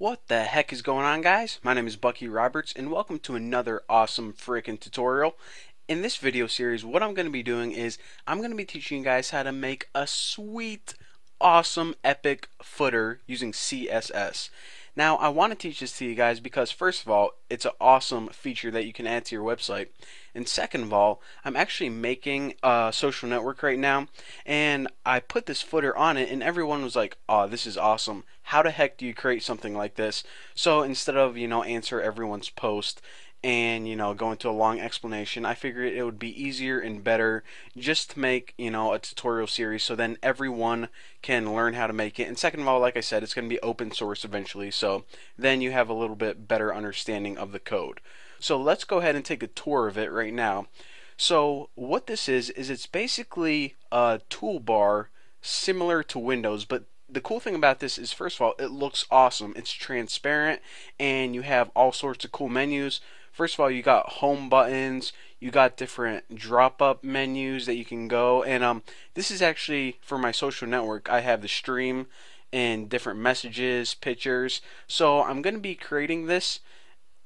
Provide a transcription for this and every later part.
What the heck is going on, guys? My name is Bucky Roberts and welcome to another awesome freaking tutorial. In this video series, what I'm going to be doing is I'm going to be teaching you guys how to make a sweet, awesome, epic footer using CSS. Now, I want to teach this to you guys because first of all, it's an awesome feature that you can add to your website. And second of all, I'm actually making a social network right now, and I put this footer on it, and everyone was like, "Oh, this is awesome. How the heck do you create something like this?" So instead of, answer everyone's post and, go into a long explanation, I figured it would be easier and better just to make, a tutorial series so then everyone can learn how to make it. And second of all, like I said, it's going to be open source eventually, so then you have a little bit better understanding of the code. So let's go ahead and take a tour of it right now. So what this is it's basically a toolbar similar to Windows, but the cool thing about this is first of all, it looks awesome. It's transparent and you have all sorts of cool menus. First of all, you got home buttons, you got different drop-up menus that you can go, and this is actually for my social network. I have the stream and different messages, pictures. So I'm going to be creating this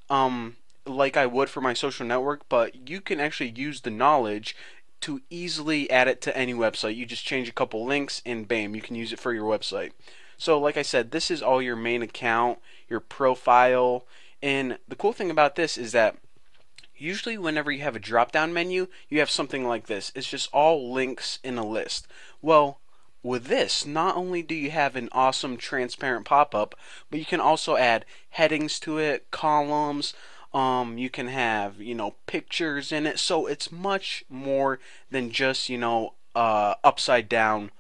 um, like I would for my social network, but you can actually use the knowledge to easily add it to any website. You just change a couple links and bam, you can use it for your website. So like I said, this is all your main account, your profile, and the cool thing about this is that usually whenever you have a drop down menu, you have something like this. It's just all links in a list. Well, with this, not only do you have an awesome transparent pop-up, but you can also add headings to it, columns, you can have, pictures in it. So it's much more than just, upside down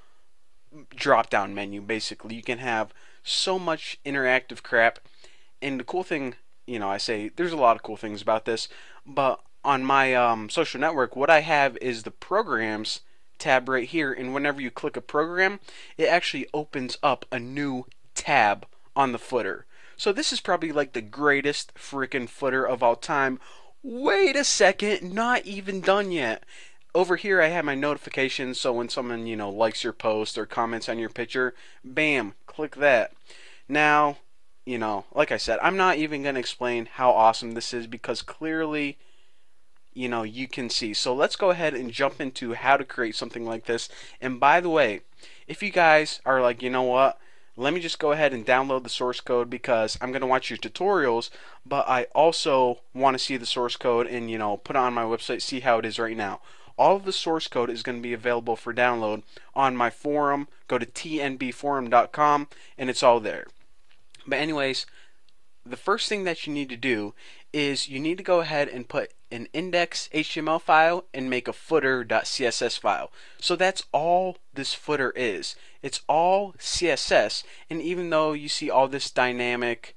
drop down menu. Basically, you can have so much interactive crap. And the cool thing, I say there's a lot of cool things about this, but on my social network, what I have is the programs tab right here, and whenever you click a program, it actually opens up a new tab on the footer. So this is probably like the greatest freaking footer of all time. Wait a second, not even done yet. Over here I have my notifications, so when someone, likes your post or comments on your picture, bam, click that. Now, like I said, I'm not even going to explain how awesome this is because clearly, you can see. So let's go ahead and jump into how to create something like this. And by the way, if you guys are like, you know what, let me just go ahead and download the source code because I'm going to watch your tutorials, but I also want to see the source code and, put it on my website, see how it is right now. All of the source code is going to be available for download on my forum. Go to tnbforum.com and it's all there. But anyways, the first thing that you need to do is you need to go ahead and put an index HTML file and make a footer.css file. So that's all this footer is. It's all CSS, and even though you see all this dynamic,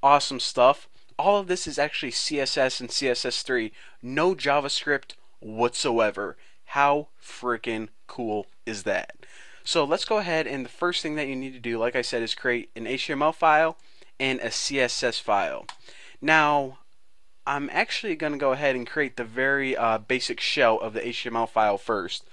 awesome stuff, all of this is actually CSS and CSS3. No JavaScript whatsoever. How freaking cool is that? So let's go ahead, and the first thing that you need to do, like I said, is create an HTML file and a CSS file. Now, I'm actually going to go ahead and create the very basic shell of the HTML file first.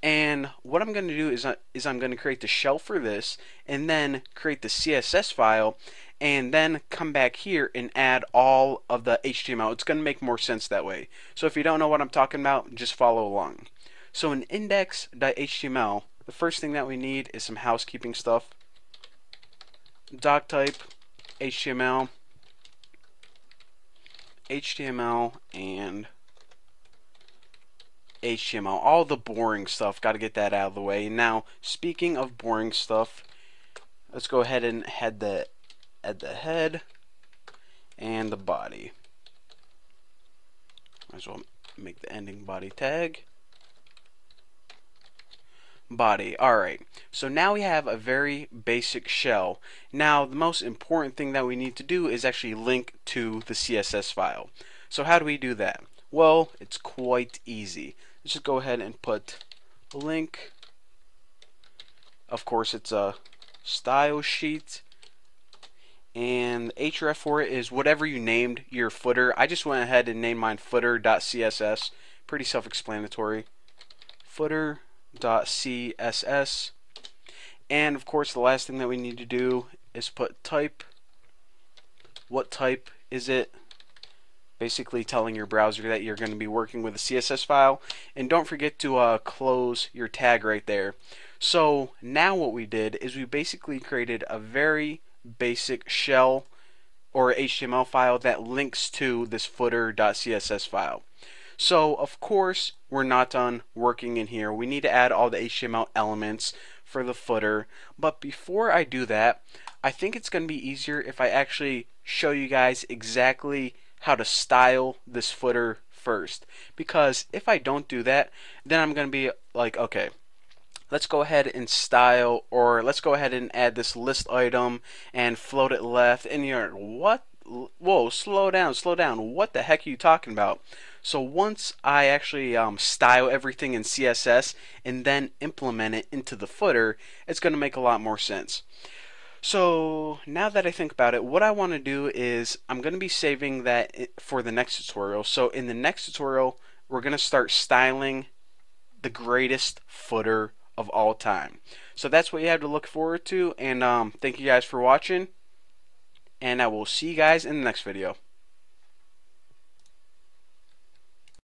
And what I'm going to do is I'm going to create the shell for this and then create the CSS file and then come back here and add all of the HTML. It's going to make more sense that way. So if you don't know what I'm talking about, just follow along. So in index.html, the first thing that we need is some housekeeping stuff. Doc type, HTML, and HTML. All the boring stuff, got to get that out of the way. Now, speaking of boring stuff, let's go ahead and add the head and the body. Might as well make the ending body tag. Body. Alright, so now we have a very basic shell. Now the most important thing that we need to do is actually link to the CSS file. So how do we do that? Well, it's quite easy. Let's just go ahead and put a link. Of course, it's a style sheet, and the href for it is whatever you named your footer. I just went ahead and named mine footer.css. Pretty self-explanatory. Footer.css, and of course the last thing that we need to do is put type what type is it, basically telling your browser that you're going to be working with a CSS file. And don't forget to close your tag right there. So now what we did is we basically created a very basic shell or HTML file that links to this footer.css file. So of course we're not done working in here. We need to add all the HTML elements for the footer. But before I do that, I think it's going to be easier if I actually show you guys exactly how to style this footer first. Because if I don't do that, then I'm going to be like, okay, let's go ahead and style, or let's go ahead and add this list item and float it left. And you're, what? Whoa, slow down, slow down. What the heck are you talking about? So once I actually style everything in CSS and then implement it into the footer, it's going to make a lot more sense. So now that I think about it, what I want to do is I'm going to be saving that for the next tutorial. So in the next tutorial, we're going to start styling the greatest footer of all time. So that's what you have to look forward to, and thank you guys for watching, and I will see you guys in the next video.